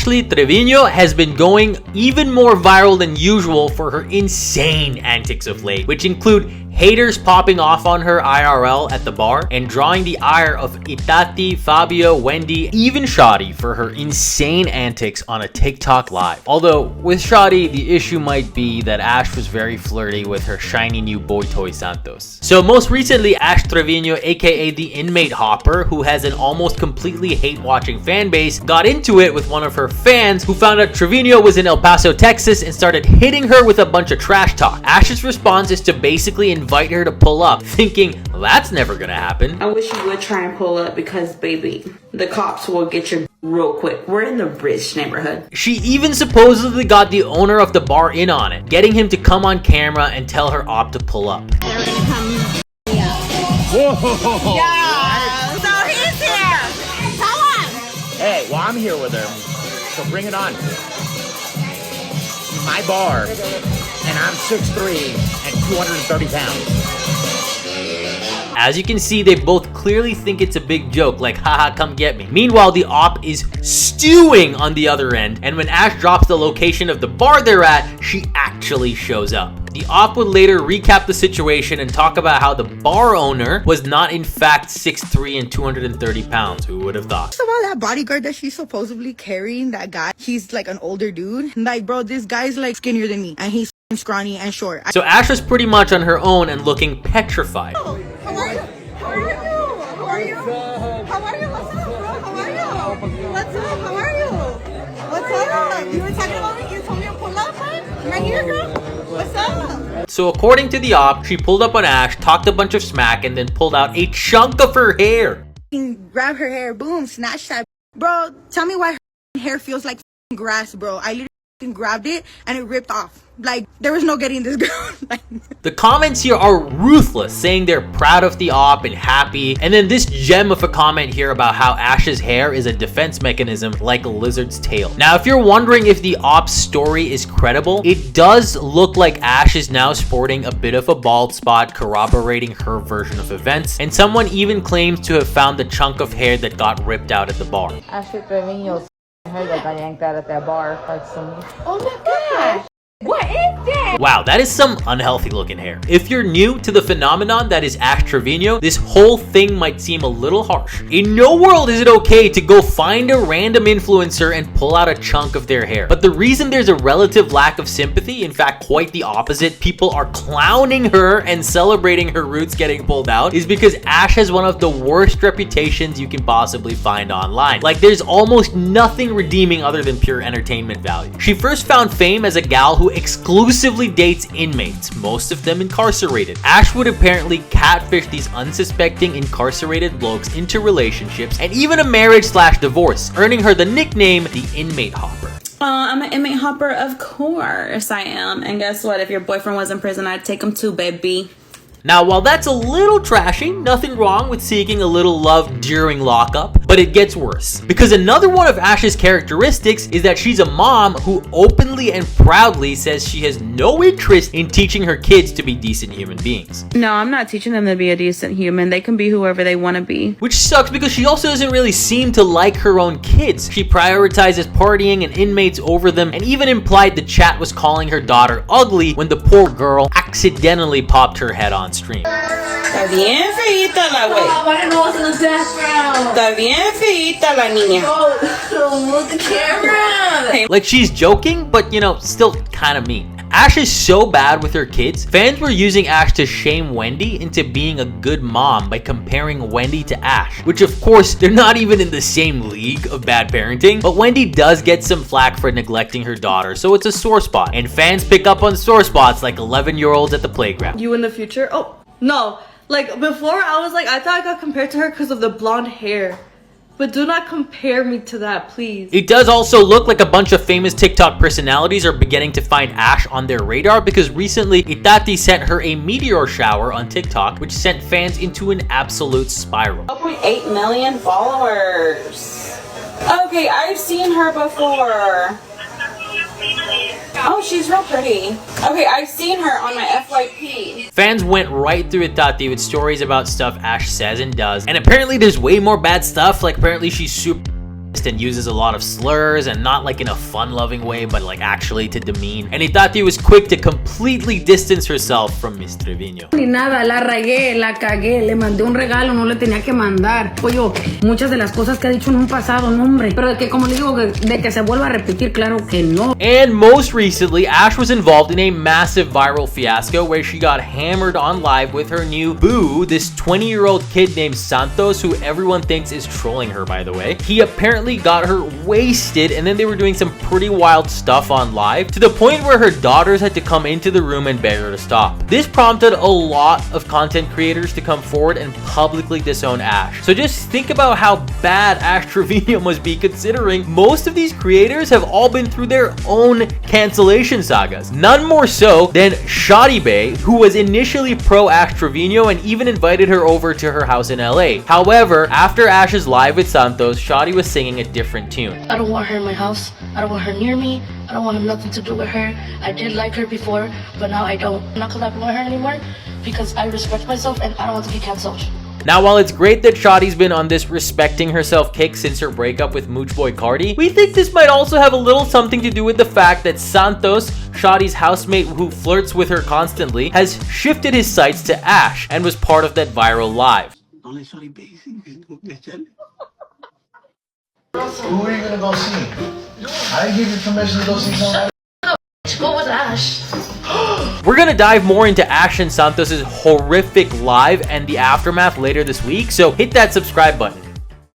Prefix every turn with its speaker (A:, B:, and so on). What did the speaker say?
A: Ashley Trevino has been going even more viral than usual for her insane antics of late, which include haters popping off on her IRL at the bar and drawing the ire of Itati, Fabio, Wendy, even Shotti for her insane antics on a TikTok live. Although with Shotti, the issue might be that Ash was very flirty with her shiny new boy toy Santos. So most recently, Ash Trevino, aka the Inmate Hopper, who has an almost completely hate-watching fan base, got into it with one of her fans who found out Trevino was in El Paso, Texas, and started hitting her with a bunch of trash talk. Ash's response is to basically invite her to pull up, thinking, well, that's never gonna happen.
B: I wish you would try and pull up because, baby, the cops will get you real quick. We're in the rich neighborhood.
A: She even supposedly got the owner of the bar in on it, getting him to come on camera and tell her op to pull up.
C: They're gonna come.
D: Whoa!
C: Yeah, so he's here. Tell him.
D: Hey, well, I'm here with him, so bring it on. My bar, and I'm 6'3" and 230 pounds.
A: As you can see, they both clearly think it's a big joke, like haha, come get me. Meanwhile, the op is stewing on the other end, and when Ash drops the location of the bar they're at, she actually shows up. The op would later recap the situation and talk about how the bar owner was not in fact 6'3" and 230 pounds. Who would have thought?
E: First of all, that bodyguard that she's supposedly carrying, that guy, he's like an older dude. Like, bro, this guy's like skinnier than me, and he's scrawny and short.
A: So Ash was pretty much on her own and looking petrified.
C: How are you? How are you? How are you? How are you? What's up, bro? How are you? What's up? How are you? What's up? You were talking about me? You told me to pull up, right? Right here, girl? What's up?
A: So according to the op, she pulled up on Ash, talked a bunch of smack, and then pulled out a chunk of her hair.
E: Grab her hair, boom, snatch that. Bro, tell me why her hair feels like grass, bro. I literally grabbed it and it ripped off. Like, there was no getting this girl.
A: The comments here are ruthless, saying they're proud of the op and happy. And then this gem of a comment here about how Ash's hair is a defense mechanism like a lizard's tail. Now, if you're wondering if the op's story is credible, it does look like Ash is now sporting a bit of a bald spot, corroborating her version of events. And someone even claims to have found the chunk of hair that got ripped out at the bar.
F: Ashley Trevino's hair that got yanked out at that bar. Like some...
C: Oh my gosh. What is that?
A: Wow, that is some unhealthy looking hair. If you're new to the phenomenon that is Ash Trevino, this whole thing might seem a little harsh. In no world is it okay to go find a random influencer and pull out a chunk of their hair. But the reason there's a relative lack of sympathy, in fact quite the opposite, people are clowning her and celebrating her roots getting pulled out, is because Ash has one of the worst reputations you can possibly find online. Like, there's almost nothing redeeming other than pure entertainment value. She first found fame as a gal who exclusively dates inmates, most of them incarcerated. Ash would apparently catfish these unsuspecting incarcerated blokes into relationships and even a marriage/divorce, earning her the nickname the Inmate Hopper.
B: I'm an inmate hopper, of course I am. And guess what? If your boyfriend was in prison, I'd take him too, baby.
A: Now, while that's a little trashy, nothing wrong with seeking a little love during lockup, but it gets worse. Because another one of Ash's characteristics is that she's a mom who openly and proudly says she has no interest in teaching her kids to be decent human beings.
B: No, I'm not teaching them to be a decent human. They can be whoever they want to be.
A: Which sucks because she also doesn't really seem to like her own kids. She prioritizes partying and inmates over them, and even implied the chat was calling her daughter ugly when the poor girl accidentally popped her head on stream.
B: Está bien feita la güey.
C: Why no one's in the background?
B: Está bien feita la niña.
C: Oh, move the camera.
A: Like, she's joking, but you know, still kind of mean. Ash is so bad with her kids, fans were using Ash to shame Wendy into being a good mom by comparing Wendy to Ash, which of course, they're not even in the same league of bad parenting, but Wendy does get some flack for neglecting her daughter, so it's a sore spot, and fans pick up on sore spots like 11-year-olds at the playground.
G: You in the future? Oh, no. Like, before I was like, I thought I got compared to her because of the blonde hair. But do not compare me to that, please.
A: It does also look like a bunch of famous TikTok personalities are beginning to find Ash on their radar because recently Itati sent her a meteor shower on TikTok, which sent fans into an absolute spiral.
B: 1.8 million followers. Okay, I've seen her before. Oh, she's real pretty. Okay, I've seen her on my FYP.
A: Fans went right through Itati with stories about stuff Ash says and does, and apparently there's way more bad stuff. Like, apparently she's super and uses a lot of slurs, and not like in a fun-loving way, but like actually to demean. And Itati was quick to completely distance herself from Miss Trevino.
H: Ni nada, la regué, la cagué, le mandé un regalo, no le tenía que mandar. Oye, muchas de las cosas que ha dicho en un pasado, no hombre. Pero de que como le digo, de que se vuelva a repetir, claro que no.
A: And most recently, Ash was involved in a massive viral fiasco where she got hammered on live with her new boo, this 20-year-old kid named Santos, who everyone thinks is trolling her, by the way. He apparently got her wasted, and then they were doing some pretty wild stuff on live, to the point where her daughters had to come into the room and beg her to stop. This prompted a lot of content creators to come forward and publicly disown Ash. So just think about how bad Ash Trevino must be, considering most of these creators have all been through their own cancellation sagas. None more so than Shotti Bae, who was initially pro Ash Trevino and even invited her over to her house in LA. However, after Ash's live with Santos, Shotti was singing a different tune.
I: I don't want her in my house. I don't want her near me. I don't want nothing to do with her. I did like her before, but now I don't. I'm not collabing with her anymore because I respect myself and I don't want to be cancelled.
A: Now, while it's great that Shotti's been on this respecting herself kick since her breakup with Mooch Boy Cardi, we think this might also have a little something to do with the fact that Santos, Shotti's housemate who flirts with her constantly, has shifted his sights to Ash and was part of that viral live.
J: Who are you gonna go see? I didn't give you permission to go see someone.
I: Go with Ash.
A: We're gonna dive more into Ash and Santos' horrific live and the aftermath later this week, so hit that subscribe button.